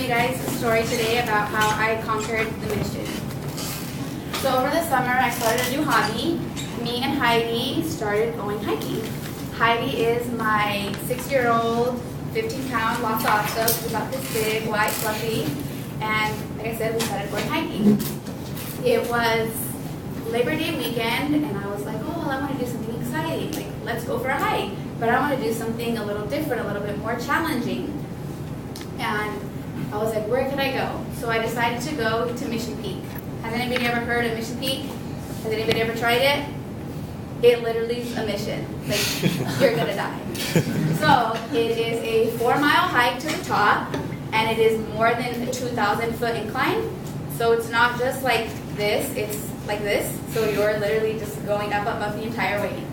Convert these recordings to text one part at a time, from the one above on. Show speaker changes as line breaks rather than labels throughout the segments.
you guys a story today about how I conquered the mission. So over the summer, I started a new hobby. Me and Heidi started going hiking. Heidi is my 6-year-old, 15-pound Lhasa Apso. She's about this big, white, fluffy. And like I said, we started going hiking. It was Labor Day weekend, and I was like, oh, well, I want to do something exciting. Like, let's go for a hike. But I want to do something a little different, a little bit more challenging. And I was like, where can I go? So I decided to go to Mission Peak. Has anybody ever heard of Mission Peak? Has anybody ever tried it? It literally is a mission. Like, you're gonna die. So it is a 4-mile hike to the top, and it is more than a 2,000-foot incline. So it's not just like this, it's like this. So you're literally just going up the entire way.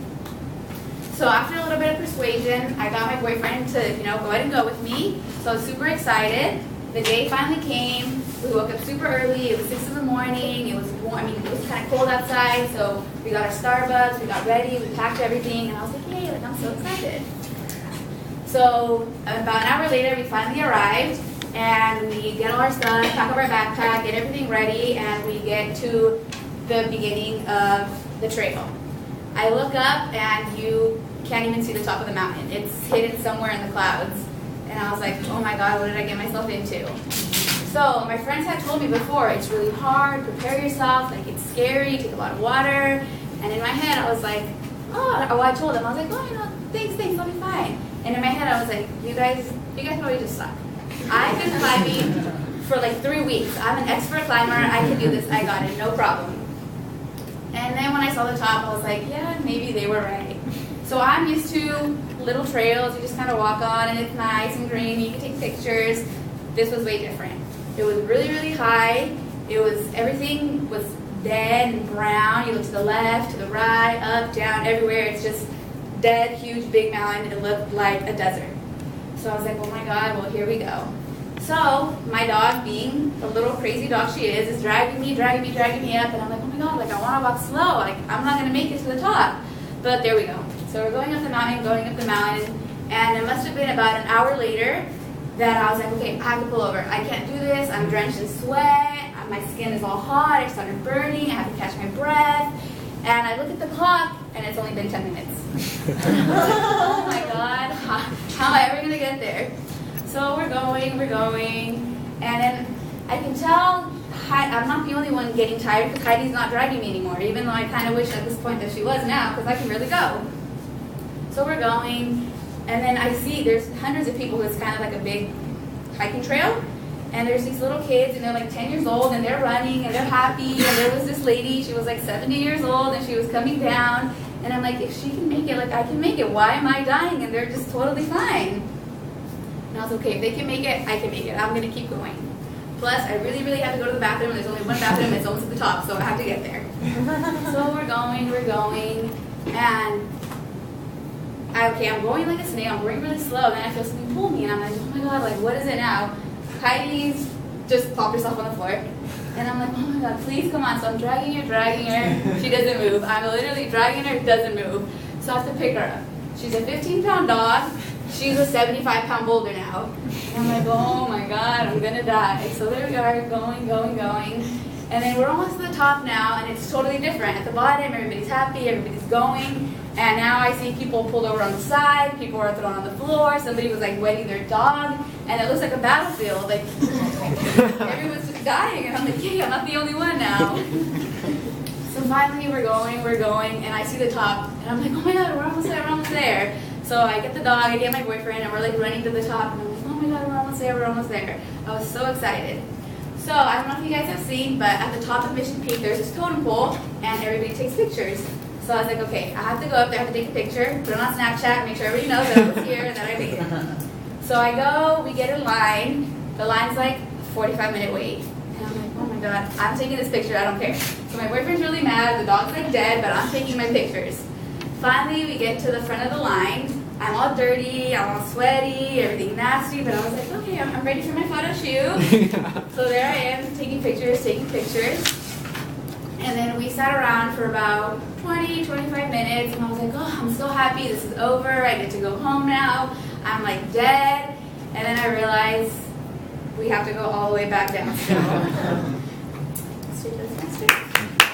So after a little bit of persuasion, I got my boyfriend to, go ahead and go with me. So I was super excited. The day finally came. We woke up super early. It was 6 in the morning. It was warm. It was kind of cold outside. So we got our Starbucks. We got ready. We packed everything. And I was like, yay, I'm so excited. So about an hour later, we finally arrived. And we get all our stuff, pack up our backpack, get everything ready, and we get to the beginning of the trail. I look up, and you can't even see the top of the mountain. It's hidden somewhere in the clouds. And I was like, oh my God, what did I get myself into? So my friends had told me before, it's really hard, prepare yourself, like it's scary, take a lot of water. And in my head, I was like, I told them, I was like, thanks, I'll be fine. And in my head, I was like, you guys probably just suck. I've been climbing for like 3 weeks. I'm an expert climber, I can do this, I got it, no problem. And then when I saw the top, I was like, yeah, maybe they were right. So I'm used to little trails you just kind of walk on, and it's nice and green, you can take pictures. This was way different. It was really, really high. Everything was dead and brown. You look to the left, to the right, up, down, everywhere. It's just dead, huge, big mountain. It looked like a desert. So I was like, oh my God, well, here we go. So my dog, being the little crazy dog she is dragging me up, and I'm like, oh my God, I want to walk slow. I'm not going to make it to the top. But there we go. So we're going up the mountain, and it must have been about an hour later that I was like, okay, I have to pull over. I can't do this. I'm drenched in sweat. My skin is all hot. I started burning. I have to catch my breath. And I look at the clock, and it's only been 10 minutes. Oh my God, how am I ever going to get there? So we're going, and then I can tell I'm not the only one getting tired because Heidi's not dragging me anymore, even though I kind of wish at this point that she was now because I can really go. So we're going, and then I see there's hundreds of people. It's kind of like a big hiking trail, and there's these little kids, and they're like 10 years old, and they're running, and they're happy, and there was this lady, she was like 70 years old, and she was coming down, and I'm like, if she can make it, I can make it. Why am I dying? And they're just totally fine. And I was okay, if they can make it, I can make it. I'm going to keep going. Plus, I really, really have to go to the bathroom. There's only one bathroom. It's almost at the top, so I have to get there. So we're going, and I'm going like a snail. I'm going really slow, and then I feel something pull me, and I'm like, oh my God, what is it now? Heidi's just popped herself on the floor, and I'm like, oh my God, please come on. So I'm dragging her. She doesn't move. I'm literally dragging her. Doesn't move. So I have to pick her up. She's a 15-pound dog. She's a 75-pound boulder now. And I'm like, oh my God, I'm gonna die. So there we are, going. And then we're almost at the top now, and it's totally different. At the bottom, everybody's happy, everybody's going. And now I see people pulled over on the side, people are thrown on the floor, somebody was wetting their dog, and it looks like a battlefield. Everyone's just dying, and I'm like, yay, I'm not the only one now. So finally we're going, and I see the top, and I'm like, oh my God, we're almost there. So I get the dog, I get my boyfriend, and we're running to the top, and I'm like, oh my God, we're almost there. I was so excited. So I don't know if you guys have seen, but at the top of Mission Peak, there's this totem pole, and everybody takes pictures. So I was like, okay, I have to go up there, I have to take a picture, put it on Snapchat, make sure everybody knows that I was here and that I made it. So I go, we get in line. The line's like a 45-minute wait. And I'm like, oh my God, I'm taking this picture, I don't care. So my boyfriend's really mad, the dog's dead, but I'm taking my pictures. Finally, we get to the front of the line. I'm all dirty, I'm all sweaty, everything nasty, but I was like, okay, I'm ready for my photo shoot. So there I am, taking pictures. And then we sat around for about 20, 25 minutes, and I was like, oh, I'm so happy, this is over, I get to go home now. I'm dead. And then I realized we have to go all the way back down still. Let's do this next step.